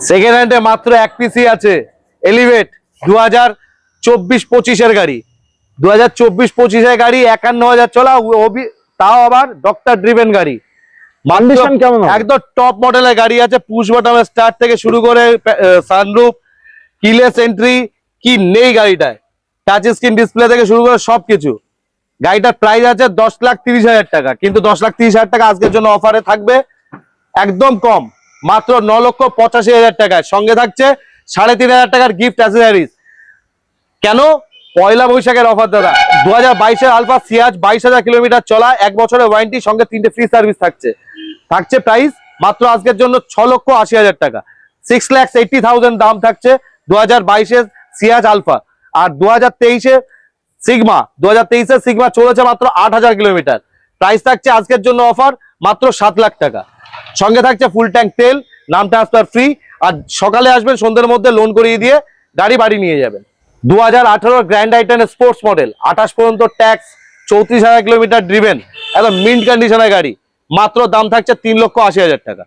Second হ্যান্ডে মাত্র এক পিসি আছে এলিভেট 2024-25 এর গাড়ি। 2024-25 এর গাড়ি 51,000 চলা, তাও আবার ডক্টর ড্রিভেন গাড়ি। কন্ডিশন কেমন হবে? একদম টপ মডেলের গাড়ি আছে, পুশ বাটনের স্টার্ট থেকে শুরু করে সানরুফ, কিলেস এন্ট্রি, কি নেই গাড়িটায়, টাচ স্ক্রিন ডিসপ্লে থেকে শুরু করে সবকিছু। গাড়িটার প্রাইস আছে 10,30,000 টাকা, কিন্তু 10,30,000 টাকা আজকের জন্য অফারে থাকবে একদম কম, মাত্র 9,85,000 টাকায়। সঙ্গে থাকছে 3,500 টাকার গিফট অ্যাসেসরিজ। কেন? পয়লা বৈশাখের অফার দাদা। 2022-এর আলফা সিয়াজ 22,000 কিলোমিটার চলা, 1 বছরের ওয়ারেন্টি, সঙ্গে 3টে ফ্রি সার্ভিস থাকছে প্রাইস মাত্র আজকের জন্য 6,80,000 টাকা। 6,80,000 দাম থাকছে 2022-এর সিয়াজ আলফা। আর 2023-এ সিগমা, 2023-এর সিগমা চলেছে মাত্র 8,000 কিলোমিটার, প্রাইস থাকছে আজকের জন্য অফার মাত্র 7 লাখ টাকা। সঙ্গে থাকছে ফুল ট্যাঙ্ক তেল, নাম ট্রান্সফার ফ্রি, আর সকালে আসবেন সন্ধ্যের মধ্যে লোন করিয়ে দিয়ে গাড়ি বাড়ি নিয়ে যাবেন। 2018 গ্র্যান্ড আইটেনের স্পোর্টস মডেল, 28 পর্যন্ত ট্যাক্স, 34,000 কিলোমিটার ড্রিভেন, একদম মিন্ট কন্ডিশনের গাড়ি, মাত্র দাম থাকছে 3,80,000 টাকা।